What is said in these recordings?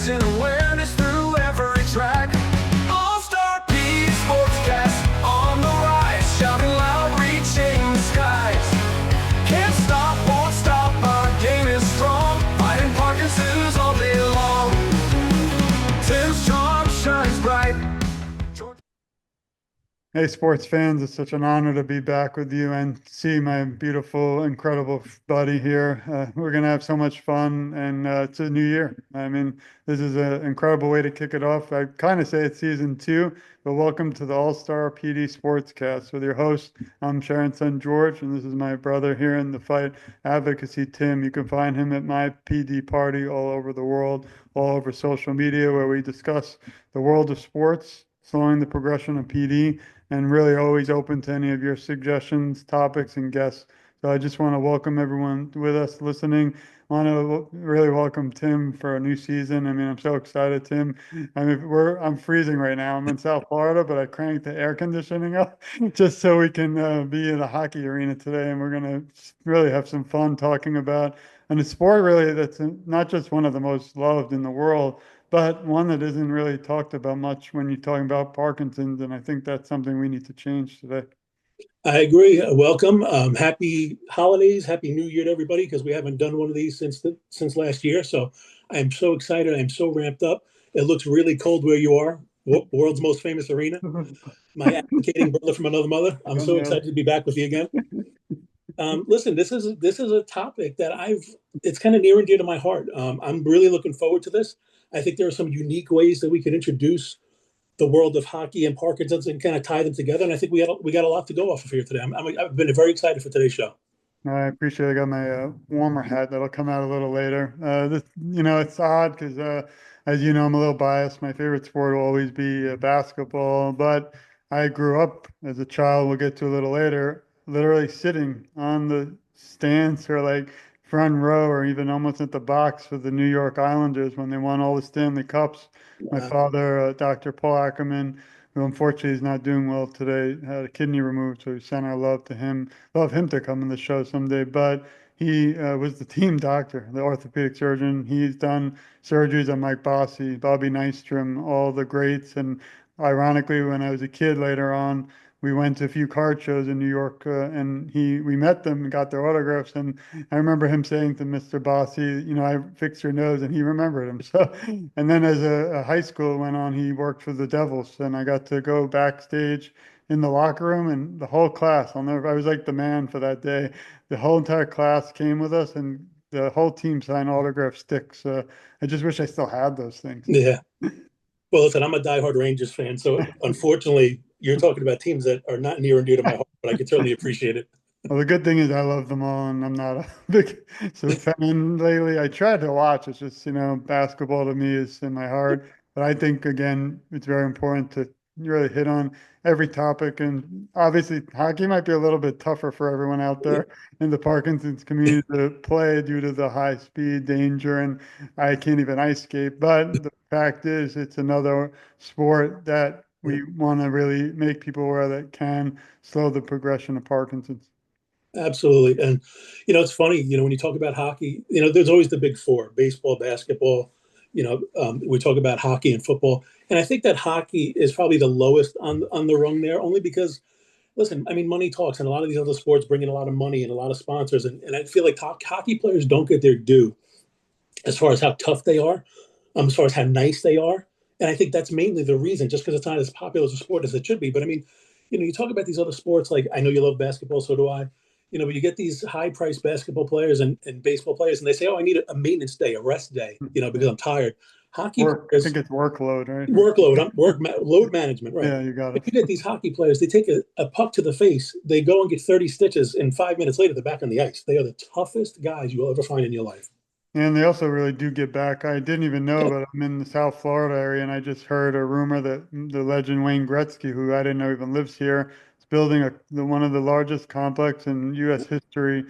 raising awareness through every track. All-Star PD Sportscast on the rise, shouting loud, reaching the skies. Can't stop, won't stop, our game is strong, fighting Parkinson's all day long. Tim's charm shines bright. Hey, sports fans, it's such an honor to be back with you and see my beautiful, incredible buddy here. We're going to have so much fun, and it's a new year. I mean, this is an incredible way to kick it off. I kind of say it's season 2, but welcome to the All-Star PD Sportscast with your host. I'm Sharon's son, George, and this is my brother here in the fight advocacy, Tim. You can find him at MYPDPARTY all over the world, all over social media, where we discuss the world of sports, slowing the progression of PD, and really always open to any of your suggestions, topics, and guests. So I just want to welcome everyone with us listening. I want to really welcome Tim for a new season. I mean, I'm so excited, Tim. I mean, I'm freezing right now. I'm in South Florida, but I cranked the air conditioning up just so we can be in a hockey arena today. And we're going to really have some fun talking about and a sport really that's not just one of the most loved in the world, but one that isn't really talked about much when you're talking about Parkinson's, and I think that's something we need to change today. I agree. Welcome. Happy holidays. Happy New Year to everybody, because we haven't done one of these since last year. So I'm so excited. I'm so ramped up. It looks really cold where you are. World's most famous arena. My advocating brother from another mother. I'm so excited to be back with you again. Listen, this is a topic that it's kind of near and dear to my heart. I'm really looking forward to this. I think there are some unique ways that we can introduce the world of hockey and Parkinson's and kind of tie them together. And I think we got a lot to go off of here today. I've been very excited for today's show. I appreciate it. I got my warmer hat that'll come out a little later. It's odd because, as you know, I'm a little biased. My favorite sport will always be basketball, but I grew up as a child, we'll get to a little later, literally sitting on the stands or like front row or even almost at the box for the New York Islanders when they won all the Stanley Cups. My father, Dr. Paul Ackerman, who unfortunately is not doing well today, had a kidney removed, so we sent our love to him. Love him to come on the show someday. But he was the team doctor, the orthopedic surgeon. He's done surgeries on Mike Bossy, Bobby Nystrom, all the greats. And ironically, when I was a kid later on, we went to a few card shows in New York, and we met them and got their autographs. And I remember him saying to Mr. Bossy, I fixed your nose, and he remembered him. So, and then as a high school went on, he worked for the Devils, and I got to go backstage in the locker room, and the whole class, I was like the man for that day. The whole entire class came with us, and the whole team signed autograph sticks. I just wish I still had those things. Yeah. Well, listen, I'm a diehard Rangers fan, so unfortunately, you're talking about teams that are not near and dear to my heart, but I can certainly appreciate it. Well, the good thing is I love them all, and I'm not a big fan lately. I try to watch. It's just, basketball to me is in my heart. But I think, again, it's very important to really hit on every topic. And obviously, hockey might be a little bit tougher for everyone out there in the Parkinson's community to play due to the high speed danger, and I can't even ice skate. But the fact is, it's another sport that we want to really make people aware that can slow the progression of Parkinson's. Absolutely. And, it's funny, when you talk about hockey, there's always the big four: baseball, basketball, we talk about hockey and football. And I think that hockey is probably the lowest on the rung there, only because, listen, I mean, money talks, and a lot of these other sports bring in a lot of money and a lot of sponsors. And I feel like hockey players don't get their due as far as how tough they are, as far as how nice they are. And I think that's mainly the reason, just because it's not as popular as a sport as it should be. But I mean, you talk about these other sports, like I know you love basketball, so do I. But you get these high-priced basketball players and baseball players, and they say, "Oh, I need a maintenance day, a rest day, because I'm tired." Hockey I players, think it's workload, right? Load management, right? Yeah, you got it. If you get these hockey players, they take a puck to the face, they go and get 30 stitches, and 5 minutes later, they're back on the ice. They are the toughest guys you will ever find in your life. And they also really do get back. I didn't even know, but I'm in the South Florida area, and I just heard a rumor that the legend Wayne Gretzky, who I didn't know even lives here, is building one of the largest complex in U.S. history,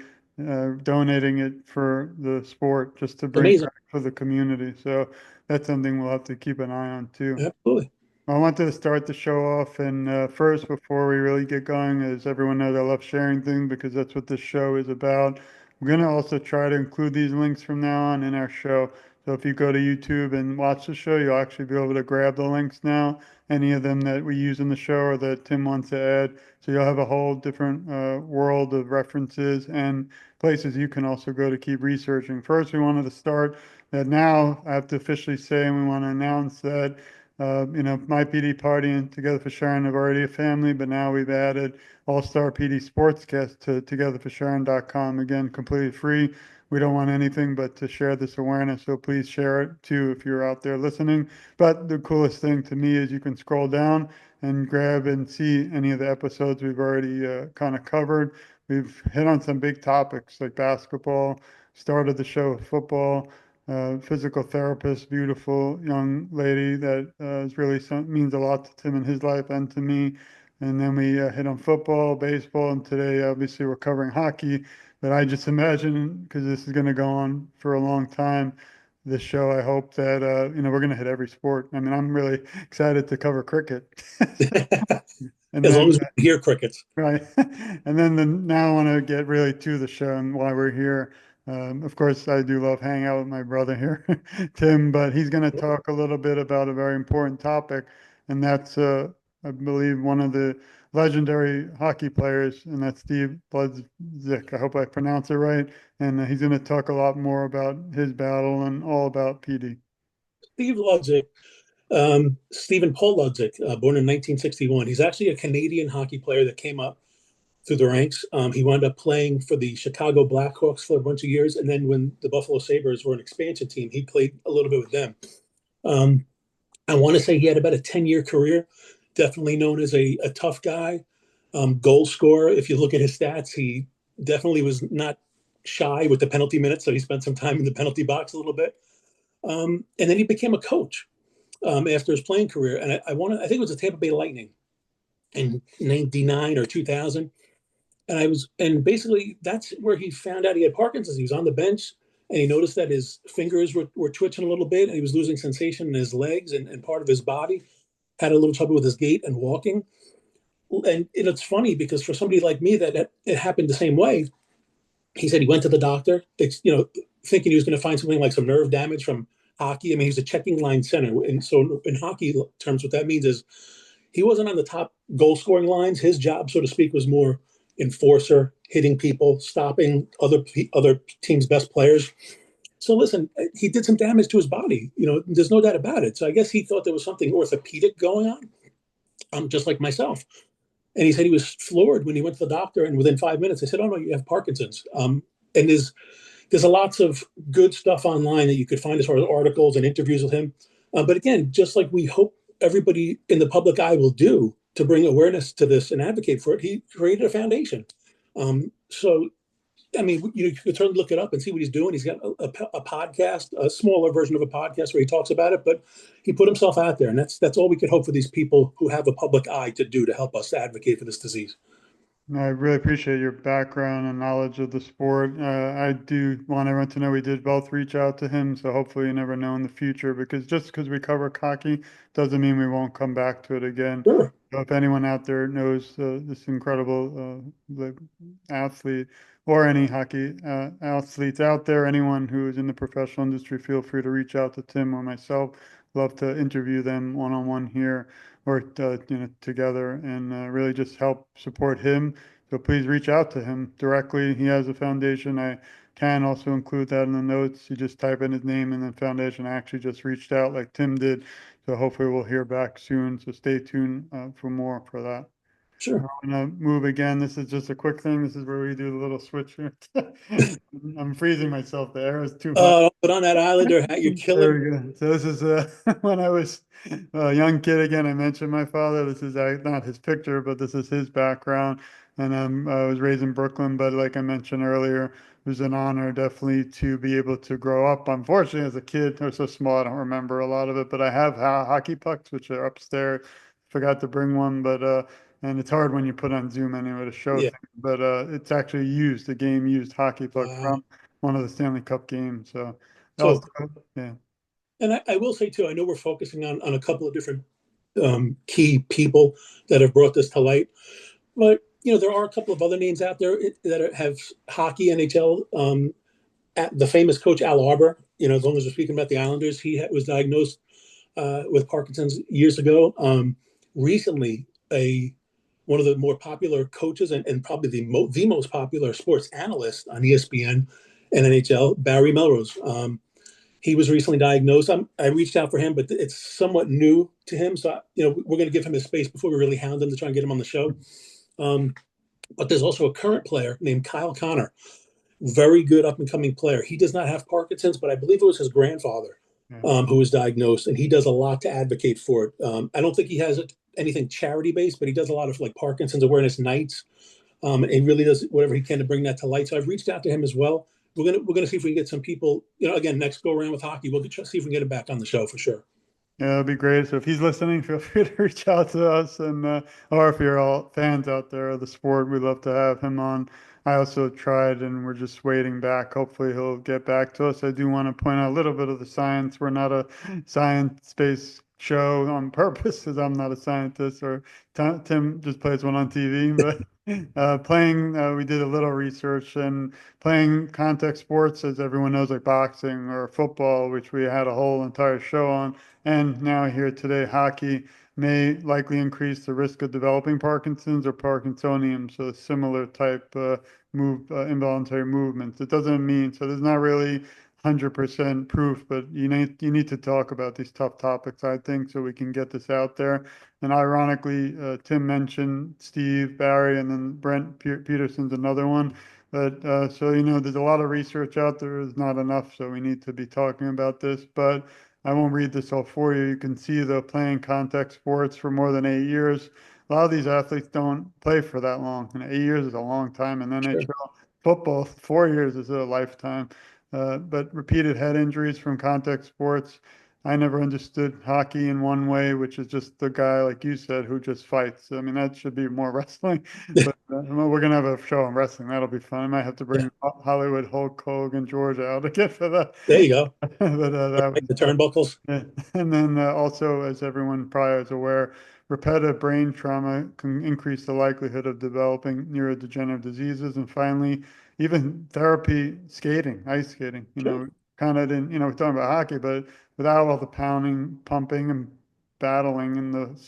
donating it for the sport just to bring Amazing. back for the community. So that's something we'll have to keep an eye on too. Absolutely. I wanted to start the show off, and first, before we really get going, as everyone knows, I love sharing things because that's what this show is about. We're going to also try to include these links from now on in our show. So if you go to YouTube and watch the show, you'll actually be able to grab the links now, any of them that we use in the show or that Tim wants to add. So you'll have a whole different world of references and places you can also go to keep researching. First, we wanted to start that now I have to officially say, and we want to announce that, My PD Party and Together for Sharon have already a family, but now we've added All-Star PD Sportscast to togetherforsharon.com. Again, completely free. We don't want anything but to share this awareness, so please share it too if you're out there listening. But the coolest thing to me is you can scroll down and grab and see any of the episodes we've already kind of covered. We've hit on some big topics like basketball, started the show with football, physical therapist, beautiful young lady that is really means a lot to Tim in his life and to me. And then we hit on football, baseball, and today obviously we're covering hockey. But I just imagine, because this is going to go on for a long time, this show, I hope that we're going to hit every sport. I mean, I'm really excited to cover cricket. And As long then as we hear crickets. right. And then now I want to get really to the show and why we're here. Of course, I do love hanging out with my brother here, Tim, but he's going to talk a little bit about a very important topic, and that's, I believe, one of the legendary hockey players, and that's Steve Bludzik. I hope I pronounce it right. And he's going to talk a lot more about his battle and all about PD. Steve Ludzik, Stephen Paul Ludzik, born in 1961. He's actually a Canadian hockey player that came up through the ranks. He wound up playing for the Chicago Blackhawks for a bunch of years, and then when the Buffalo Sabres were an expansion team, he played a little bit with them. I want to say he had about a 10-year career, definitely known as a tough guy, goal scorer. If you look at his stats, he definitely was not shy with the penalty minutes, so he spent some time in the penalty box a little bit. And then he became a coach after his playing career. And I think it was the Tampa Bay Lightning in 99 or 2000. And basically that's where he found out he had Parkinson's. He was on the bench and he noticed that his fingers were twitching a little bit and he was losing sensation in his legs and part of his body, had a little trouble with his gait and walking. And it's funny because for somebody like me that it happened the same way. He said he went to the doctor, thinking he was going to find something like some nerve damage from hockey. I mean, he's a checking line center. And so in hockey terms, what that means is he wasn't on the top goal scoring lines. His job, so to speak, was more enforcer, hitting people, stopping other teams' best players. So listen, he did some damage to his body. There's no doubt about it. So I guess he thought there was something orthopedic going on, just like myself. And he said he was floored when he went to the doctor. And within 5 minutes, I said, "Oh no, you have Parkinson's." And there's lots of good stuff online that you could find as far as articles and interviews with him. But again, just like we hope everybody in the public eye will do to bring awareness to this and advocate for it, he created a foundation. So, I mean, you could certainly look it up and see what he's doing. He's got a podcast, a smaller version of a podcast where he talks about it, but he put himself out there. And that's all we could hope for these people who have a public eye to do to help us advocate for this disease. I really appreciate your background and knowledge of the sport. I do want everyone to know we did both reach out to him, so hopefully you never know in the future, because just because we cover hockey doesn't mean we won't come back to it again. Sure. So if anyone out there knows this incredible athlete or any hockey athletes out there, anyone who is in the professional industry, feel free to reach out to Tim or myself. Love to interview them one-on-one here or together and really just help support him. So please reach out to him directly. He has a foundation. I can also include that in the notes. You just type in his name and then foundation. I actually just reached out like Tim did. So hopefully we'll hear back soon. So stay tuned for more for that. Sure. I'm gonna move again. This is just a quick thing. This is where we do the little switch here. I'm freezing myself. The air is too hot. Put on that Islander hat. You're There killing. we go. So this is when I was a young kid again. I mentioned my father. This is not his picture, but this is his background. And I was raised in Brooklyn, but like I mentioned earlier, it was an honor definitely to be able to grow up. Unfortunately, as a kid, I was so small, I don't remember a lot of it, but I have hockey pucks, which are upstairs. Forgot to bring one, but and it's hard when you put on Zoom anyway to show Yeah. things, but it's actually used, a game used hockey puck Wow. from one of the Stanley Cup games. So So, also, yeah. and I will say too, I know we're focusing on a couple of different key people that have brought this to light, but there are a couple of other names out there that have hockey NHL. The famous coach Al Arbor, as long as we're speaking about the Islanders, he was diagnosed with Parkinson's years ago. Recently, one of the more popular coaches and probably the most popular sports analyst on ESPN and NHL, Barry Melrose. He was recently diagnosed. I reached out for him, but it's somewhat new to him. So, we're going to give him his space before we really hound him to try and get him on the show. But there's also a current player named Kyle Connor, very good up and coming player. He does not have Parkinson's, but I believe it was his grandfather who was diagnosed, and he does a lot to advocate for it. I don't think he has anything charity based, but he does a lot of like Parkinson's awareness nights. And he really does whatever he can to bring that to light. So I've reached out to him as well. We're gonna see if we can get some people. Again, next go around with hockey, we'll see if we can get him back on the show for sure. Yeah, that'd be great. So if he's listening, feel free to reach out to us, and or if you're all fans out there of the sport, we'd love to have him on. I also tried, and we're just waiting back. Hopefully, he'll get back to us. I do want to point out a little bit of the science. We're not a science-based show on purpose, because I'm not a scientist, or Tim just plays one on TV. But we did a little research, and playing contact sports, as everyone knows, like boxing or football, which we had a whole entire show on. And now here today, hockey may likely increase the risk of developing Parkinson's or Parkinsonian, so similar type involuntary movements. It doesn't mean, so there's not really 100% proof, but you need to talk about these tough topics, I think, so we can get this out there. And ironically, Tim mentioned Steve, Barry, and then Brent Peterson's another one. But so, there's a lot of research out there. There's not enough, so we need to be talking about this. But I won't read this all for you. You can see the playing contact sports for more than 8 years. A lot of these athletes don't play for that long, and 8 years is a long time. And Sure. NHL football, 4 years is a lifetime. But repeated head injuries from contact sports. I never understood hockey in one way, which is just the guy, like you said, who just fights. I mean, that should be more wrestling. But we're going to have a show on wrestling. That'll be fun. I might have to bring Hollywood Hulk Hogan Georgia out again for that. There you go. But that was The turnbuckles. And then also, as everyone probably is aware, repetitive brain trauma can increase the likelihood of developing neurodegenerative diseases. And finally, even therapy, skating, ice skating, Sure. kind of didn't, we're talking about hockey, but without all the pounding, pumping, and battling in the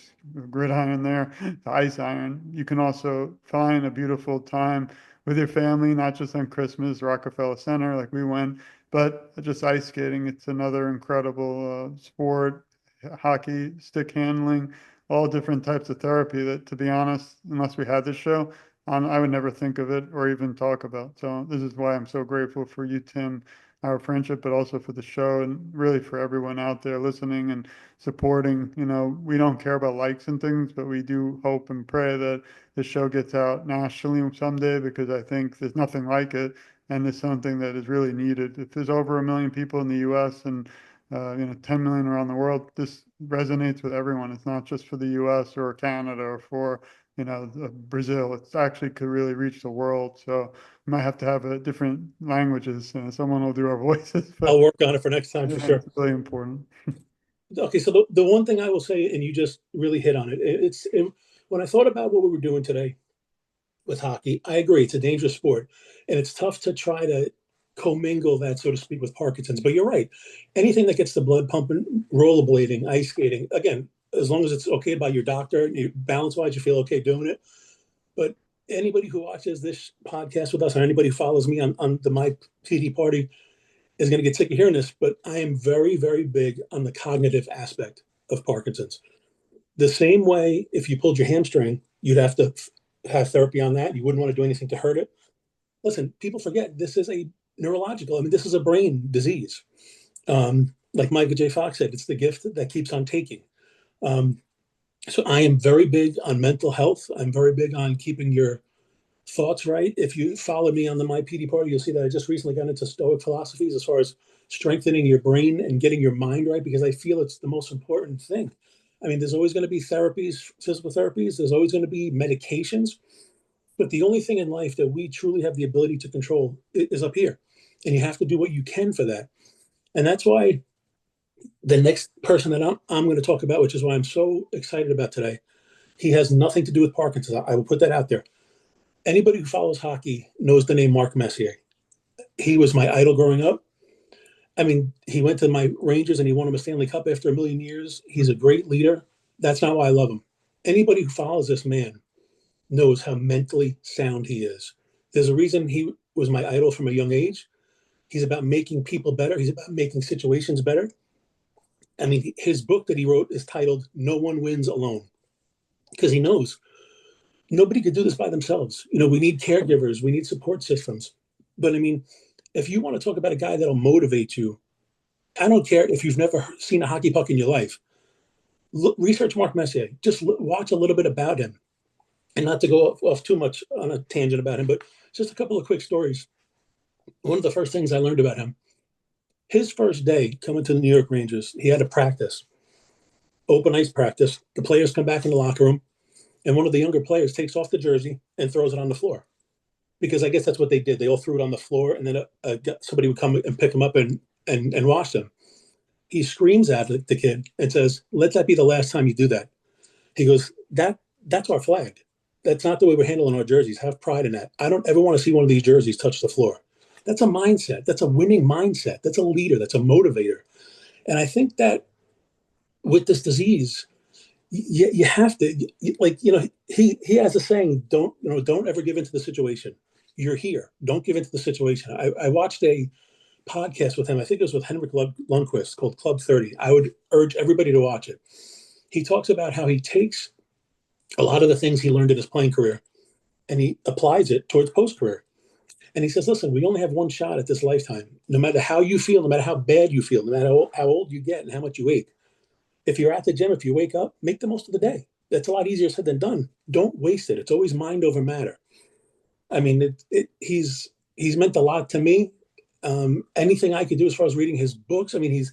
gridiron there, the ice iron, you can also find a beautiful time with your family, not just on Christmas, Rockefeller Center, like we went, but just ice skating. It's another incredible sport, hockey, stick handling, all different types of therapy that, to be honest, unless we had this show, I would never think of it or even talk about. So this is why I'm so grateful for you, Tim, our friendship, but also for the show, and really for everyone out there listening and supporting. We don't care about likes and things, but we do hope and pray that the show gets out nationally someday, because I think there's nothing like it. And it's something that is really needed. If there's over 1 million people in the US and 10 million around the world, this resonates with everyone. It's not just for the US or Canada or for Brazil. It actually could really reach the world. So we might have to have different languages. Someone will do our voices. But I'll work on it for next time for sure. It's really important. Okay, so the one thing I will say, and you just really hit on it, when I thought about what we were doing today with hockey, I agree, it's a dangerous sport, and it's tough to try to commingle that, so to speak, with Parkinson's. But you're right. Anything that gets the blood pumping, rollerblading, ice skating, again, as long as it's okay by your doctor, balance-wise, you feel okay doing it. But anybody who watches this podcast with us, or anybody who follows me on the My PD Party, is going to get sick of hearing this, but I am very, very big on the cognitive aspect of Parkinson's. The same way, if you pulled your hamstring, you'd have to have therapy on that. You wouldn't want to do anything to hurt it. Listen, people forget this is a neurological, this is a brain disease. Like Michael J. Fox said, it's the gift that keeps on taking. So I am very big on mental health. I'm very big on keeping your thoughts right. If you follow me on the My PD Party, you'll see that I just recently got into Stoic philosophies as far as strengthening your brain and getting your mind right, because I feel it's the most important thing. There's always going to be therapies, physical therapies. There's always going to be medications. But the only thing in life that we truly have the ability to control is up here. And you have to do what you can for that. And that's why the next person that I'm going to talk about, which is why I'm so excited about today, he has nothing to do with Parkinson's. I will put that out there. Anybody who follows hockey knows the name Mark Messier. He was my idol growing up. I mean, he went to my Rangers and he won him a Stanley Cup after a million years. He's a great leader. That's not why I love him. Anybody who follows this man knows how mentally sound he is. There's a reason he was my idol from a young age. He's about making people better. He's about making situations better. I mean, his book that he wrote is titled No One Wins Alone, because he knows nobody could do this by themselves. You know, we need caregivers, we need support systems. But I mean, if you want to talk about a guy that'll motivate you, I don't care if you've never seen a hockey puck in your life. Research Mark Messier. Just watch a little bit about him, and not to go off too much on a tangent about him, but just a couple of quick stories. One of the first things I learned about him, his first day coming to the New York Rangers, he had a practice, open ice practice. The players come back in the locker room, and one of the younger players takes off the jersey and throws it on the floor, because I guess that's what they did. They all threw it on the floor, and then somebody would come and pick him up and wash them. He screams at the kid and says, "Let that be the last time you do that." He goes, that's our flag. That's not the way we're handling our jerseys. Have pride in that. I don't ever want to see one of these jerseys touch the floor. That's a mindset. That's a winning mindset. That's a leader. That's a motivator. And I think that with this disease, you have to, like, you know, he has a saying, don't ever give into the situation. You're here. Don't give into the situation. I watched a podcast with him. I think it was with Henrik Lundqvist, called Club 30. I would urge everybody to watch it. He talks about how he takes a lot of the things he learned in his playing career and he applies it towards post career. And he says, listen, we only have one shot at this lifetime. No matter how you feel, no matter how bad you feel, no matter how old you get and how much you ache. If you're at the gym, if you wake up, make the most of the day. That's a lot easier said than done. Don't waste it. It's always mind over matter. I mean, he's meant a lot to me. Anything I could do as far as reading his books. I mean,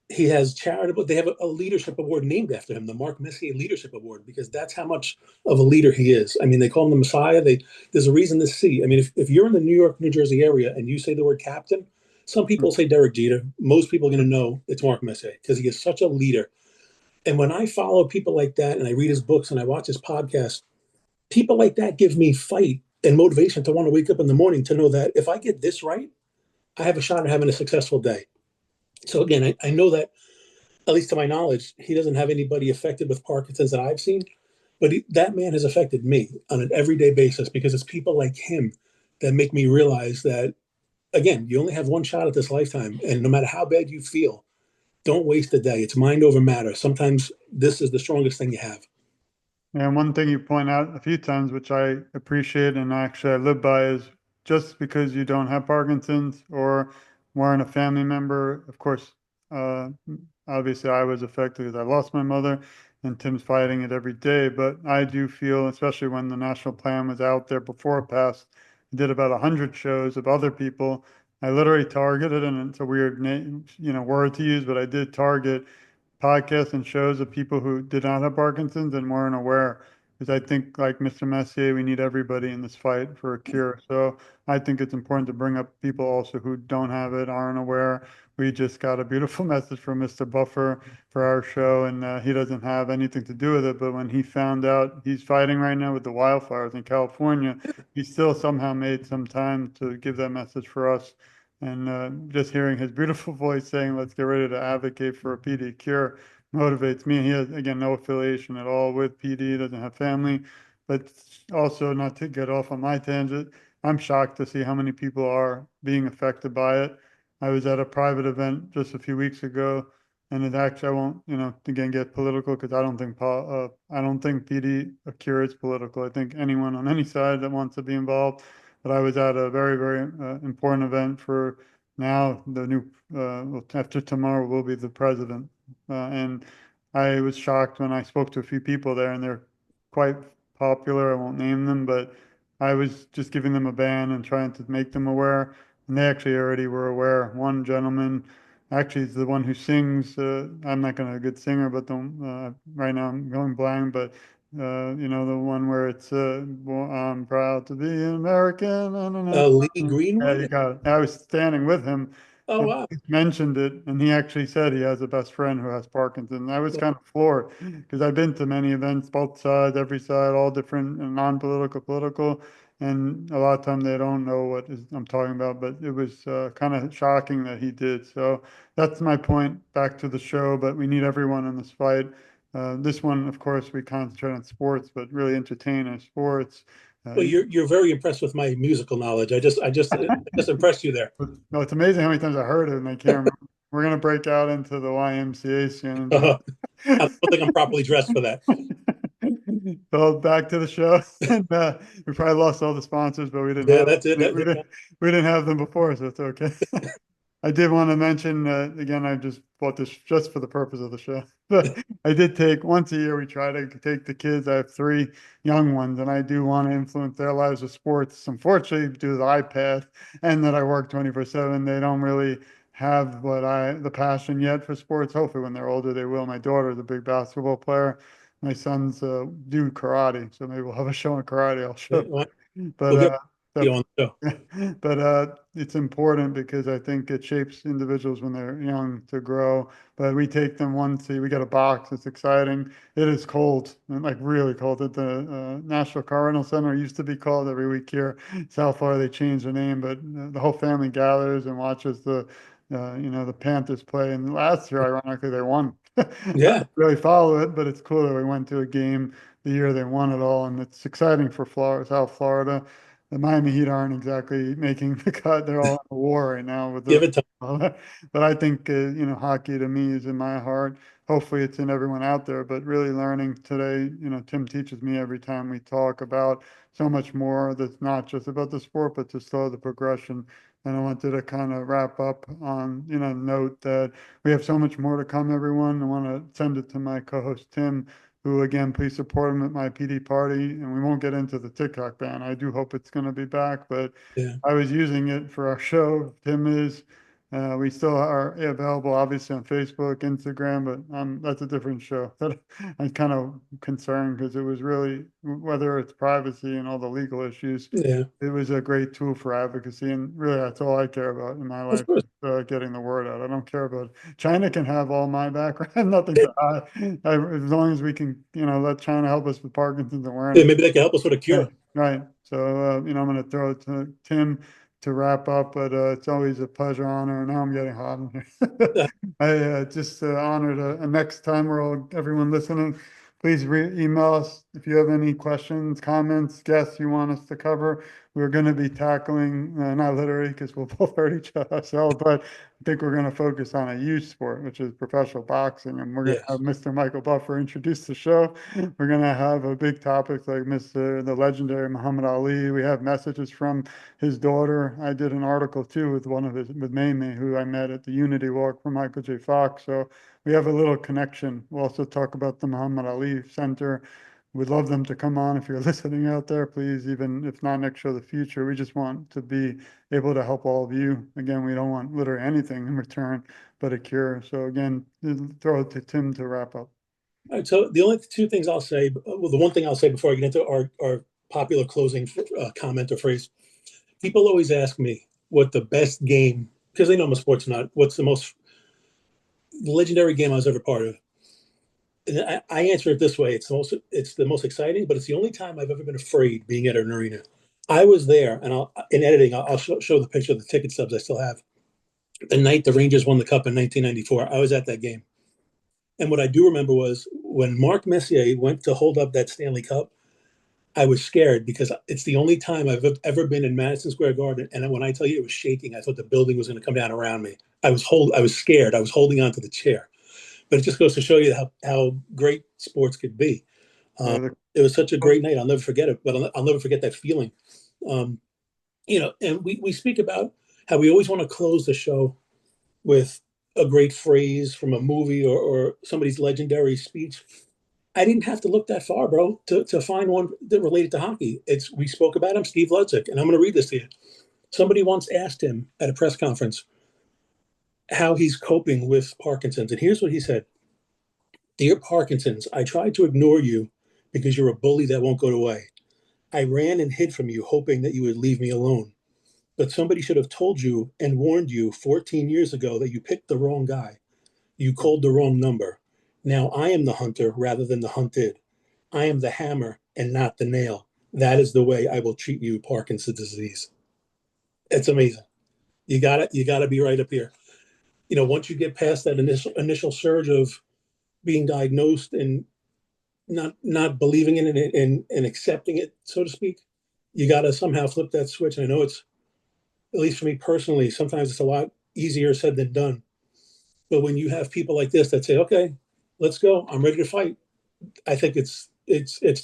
he has charitable. They have a leadership award named after him, the Mark Messier Leadership Award, because that's how much of a leader he is. I mean, they call him the Messiah. There's a reason to see. I mean, if you're in the New York, New Jersey area and you say the word captain, some people say Derek Jeter. Most people are going to know it's Mark Messier because he is such a leader. And when I follow people like that and I read his books and I watch his podcast, people like that give me fight and motivation to want to wake up in the morning to know that if I get this right, I have a shot at having a successful day. So again, I know that, at least to my knowledge, he doesn't have anybody affected with Parkinson's that I've seen, but that man has affected me on an everyday basis because it's people like him that make me realize that, again, you only have one shot at this lifetime. And no matter how bad you feel, don't waste a day. It's mind over matter. Sometimes this is the strongest thing you have. And one thing you point out a few times, which I appreciate and actually I live by, is just because you don't have Parkinson's or weren't a family member, of course, uh, obviously I was affected because I lost my mother and Tim's fighting it every day. But I do feel, especially when the national plan was out there before it passed, I did about 100 shows of other people. I literally targeted, and it's a weird name, word to use, but I did target podcasts and shows of people who did not have Parkinson's and weren't aware. Because I think, like Mr. Messier, we need everybody in this fight for a cure. So I think it's important to bring up people also who don't have it, aren't aware. We just got a beautiful message from Mr. Buffer for our show, and he doesn't have anything to do with it. But when he found out he's fighting right now with the wildfires in California, he still somehow made some time to give that message for us. And just hearing his beautiful voice saying, let's get ready to advocate for a PD cure motivates me. He has, again, no affiliation at all with PD, doesn't have family, but also, not to get off on my tangent, I'm shocked to see how many people are being affected by it. I was at a private event just a few weeks ago, and it actually, I won't, again, get political because I don't think PD a cure is political. I think anyone on any side that wants to be involved. But I was at a very, very important event for now the new, after tomorrow will be the president. And I was shocked when I spoke to a few people there, and they're quite popular. I won't name them, but I was just giving them a ban and trying to make them aware. And they actually already were aware. One gentleman actually is the one who sings. I'm not going to a good singer, but right now I'm going blind, but the one where it's well, I'm proud to be an American. I don't know. Lee Yeah, Greenwood. you got it. I was standing with him, Oh, wow. mentioned it, and he actually said he has a best friend who has Parkinson's. I was kind of floored because I've been to many events, both sides, every side, all different, and non-political, political, and a lot of time they don't know what I'm talking about. But it was kind of shocking that he did. So that's my point. Back to the show, but we need everyone in this fight. This one, of course, we concentrate on sports, but really entertain our sports. Well, you're very impressed with my musical knowledge. I just impressed you there. No, it's amazing how many times I heard it and I can't remember. We're gonna break out into the YMCA soon and do I don't think I'm properly dressed for that. well, back to the show. And, we probably lost all the sponsors, but we didn't Yeah, have that's it. we didn't have them before, so it's okay. I did want to mention again, I just bought this just for the purpose of the show. But I did take once a year, we try to take the kids. I have three young ones, and I do want to influence their lives with sports. Unfortunately, due to the iPad and that I work 24/7, they don't really have the passion yet for sports. Hopefully, when they're older, they will. My daughter is a big basketball player. My sons do karate, so maybe we'll have a show on karate. I'll show. We'll But get you on the show. but it's important because I think it shapes individuals when they're young to grow. But we take them once, we got a box. It's exciting. It is cold, like really cold at the National Car Center. It used to be called every week here. South Florida, they changed the name, but the whole family gathers and watches the Panthers play. And last year, ironically, they won. I Yeah, don't really follow it, but it's cool that we went to a game the year they won it all, and it's exciting for Florida, South Florida. The Miami Heat aren't exactly making the cut. They're all in a war right now with give the. it time. But I think hockey to me is in my heart. Hopefully, it's in everyone out there. But really learning today, Tim teaches me every time we talk about so much more that's not just about the sport, but just the progression. And I wanted to kind of wrap up on, note that we have so much more to come, everyone. I want to send it to my co-host Tim, who again, please support him at my PD party. And we won't get into the TikTok ban. I do hope it's going to be back, but Yeah, I was using it for our show. Tim is. We still are available, obviously, on Facebook, Instagram, but that's a different show. That I'm kind of concerned because it was really, whether it's privacy and all the legal issues, yeah, it was a great tool for advocacy. And really, that's all I care about in my of life, course. getting the word out. I don't care about China can have all my background, nothing to hide. As long as we can, let China help us with Parkinson's Yeah, awareness. maybe they can help us with a Yeah, cure. right. So, I'm going to throw it to Tim to wrap up, but it's always a pleasure, honor. Now I'm getting hot in here. Uh, I just honored. Next time, everyone listening, please email us if you have any questions, comments, guests you want us to cover. We're going to be tackling, not literally because we'll both hurt each other ourselves, but I think we're going to focus on a youth sport, which is professional boxing. And we're going to have yes, Mr. Michael Buffer introduce the show. We're going to have a big topic like the legendary Muhammad Ali. We have messages from his daughter. I did an article too with with Mamie, who I met at the Unity Walk for Michael J. Fox. So we have a little connection. We'll also talk about the Muhammad Ali Center. We'd love them to come on if you're listening out there, please, even if not next show, the future. We just want to be able to help all of you. Again, we don't want literally anything in return but a cure. So again, throw it to Tim to wrap up. all right, so the only two things I'll say, well, the one thing I'll say before I get into our popular closing comment or phrase, people always ask me what the best game, because they know I'm a sports nut, what's the most legendary game I was ever part of. And I answer it this way: it's the most exciting, but it's the only time I've ever been afraid being at an arena. I was there, and in editing, I'll show the picture of the ticket stubs I still have. The night the Rangers won the cup in 1994, I was at that game. And what I do remember was when Mark Messier went to hold up that Stanley Cup, I was scared because it's the only time I've ever been in Madison Square Garden. And when I tell you it was shaking, I thought the building was going to come down around me. I was scared. I was holding on to the chair. But it just goes to show you how great sports could be. Yeah, the It was such a great night. I'll never forget it, but I'll never forget that feeling. And we speak about how we always want to close the show with a great phrase from a movie or somebody's legendary speech. I didn't have to look that far, bro, to find one that related to hockey. We spoke about him, Steve Ludzik, and I'm going to read this to you. Somebody once asked him at a press conference how he's coping with Parkinson's, and here's what he said: "Dear Parkinson's, I tried to ignore you because you're a bully that won't go away. I ran and hid from you, hoping that you would leave me alone. but somebody should have told you and warned you 14 years ago that you picked the wrong guy. You called the wrong number. Now I am the hunter rather than the hunted. I am the hammer and not the nail. That is the way I will treat you, Parkinson's disease. It's amazing. You gotta be right up here. Once you get past that initial surge of being diagnosed and not believing in it and accepting it, so to speak, you gotta somehow flip that switch. And I know it's, at least for me personally, sometimes it's a lot easier said than done. But when you have people like this that say, "Okay, let's go. I'm ready to fight," I think it's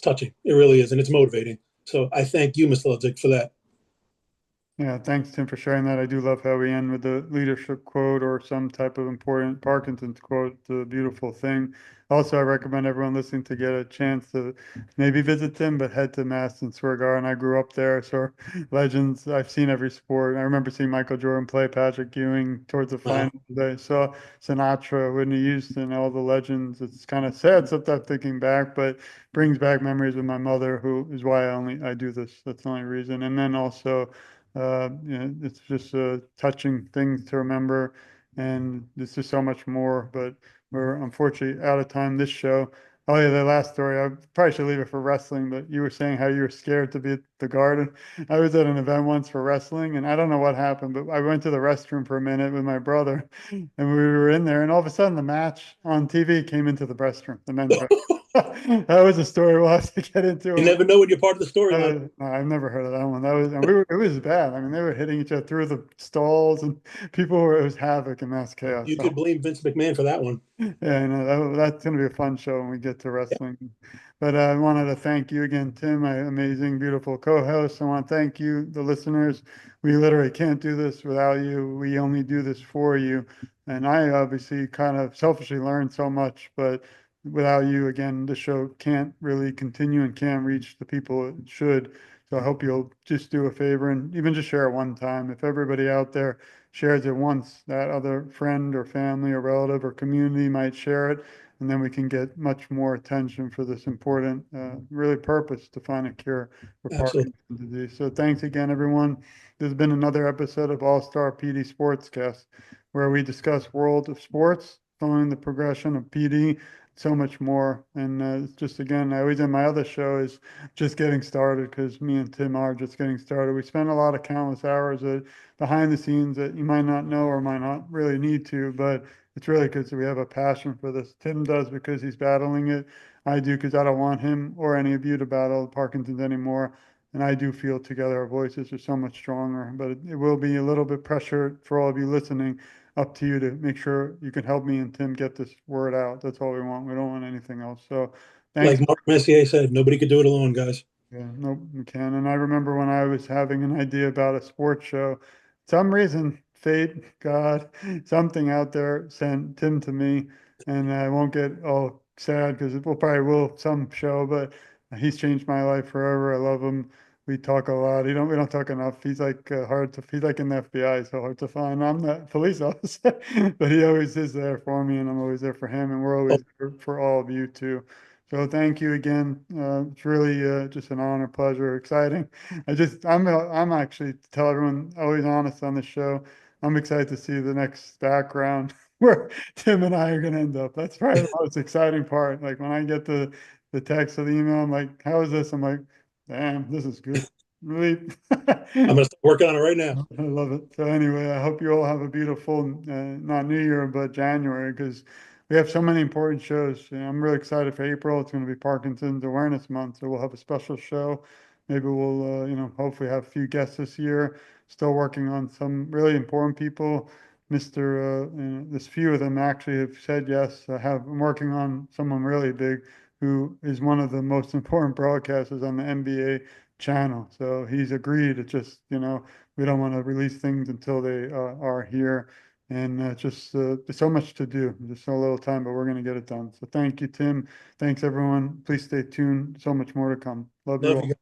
touching. It really is, and it's motivating. So I thank you, Mr. Ludwig, for that. Yeah, thanks, Tim, for sharing that. I do love how we end with the leadership quote or some type of important Parkinson's quote. It's a beautiful thing. Also, I recommend everyone listening to get a chance to maybe visit Tim, but head to Madison Square Garden. I grew up there, so legends. I've seen every sport. I remember seeing Michael Jordan play, Patrick Ewing towards the Wow. final. I saw Sinatra, Whitney Houston, all the legends. It's kind of sad sometimes thinking back, but brings back memories with my mother, who is why I do this. That's the only reason. And then also, it's just touching things to remember, and there's just so much more. But we're unfortunately out of time this show. Oh yeah, the last story. I probably should leave it for wrestling, but you were saying how you were scared to be at the Garden. I was at an event once for wrestling, and I don't know what happened, but I went to the restroom for a minute with my brother, and we were in there, and all of a sudden the match on TV came into the restroom, the men's restroom. That was a story we'll have to get You into. never know when you're part of the storyline. No, I've never heard of that one. That was, and it was bad. I mean, they were hitting each other through the stalls, and it was havoc and mass chaos. You So, could blame Vince McMahon for that one. yeah, I know that's going to be a fun show when we get to Yeah. wrestling. But I wanted to thank you again, Tim, my amazing, beautiful co-host. I want to thank you, the listeners. We literally can't do this without you. We only do this for you. And I obviously kind of selfishly learned so much, but without you, again, the show can't really continue and can't reach the people it should. So I hope you'll just do a favor and even just share it one time. If everybody out there shares it once, that other friend or family or relative or community might share it, and then we can get much more attention for this important, really purpose to find a cure for Absolutely. Parkinson's disease. So thanks again, everyone. This has been another episode of All Star PD Sportscast, where we discuss world of sports, following the progression of PD, so much more. And just again, I always end my other show is just getting started, because me and Tim are just getting started. We spend a lot of countless hours behind the scenes that you might not know or might not really need to, but it's really because we have a passion for this. Tim does because he's battling it. I do because I don't want him or any of you to battle Parkinson's anymore. And I do feel together our voices are so much stronger, but it will be a little bit pressure for all of you listening, up to you to make sure you can help me and Tim get this word out. That's all we want. We don't want anything else. So thanks. Like Mark Messier said, nobody could do it alone, guys. Yeah, nope, we can. And I remember when I was having an idea about a sports show, some reason, fate, God, something out there sent Tim to me, and I won't get all sad because it will probably will some show, but he's changed my life forever. I love him. We talk a lot. We don't talk enough. He's like he's like in the FBI, so hard to find. I'm the police officer, but he always is there for me, and I'm always there for him, and we're Oh, always there for all of you too. So thank you again. It's really just an honor, pleasure, exciting. I'm actually, to tell everyone, always honest on the show. I'm excited to see the next background where Tim and I are going to end up. That's probably the most exciting part. Like when I get the text or the email, I'm like, how is this? I'm like, damn, this is good. Really. I'm gonna start working on it right now. I love it. So anyway, I hope you all have a beautiful, not New Year, but January, because we have so many important shows. I'm really excited for April. It's going to be Parkinson's Awareness Month, so we'll have a special show. Maybe we'll, hopefully have a few guests this year. Still working on some really important people. There's few of them actually have said yes. I'm working on someone really big who is one of the most important broadcasters on the NBA channel. So he's agreed. It's just, we don't want to release things until they are here. And just there's so much to do. There's so little time, but we're going to get it done. So thank you, Tim. Thanks, everyone. Please stay tuned. So much more to come. Love you Love you all. guys.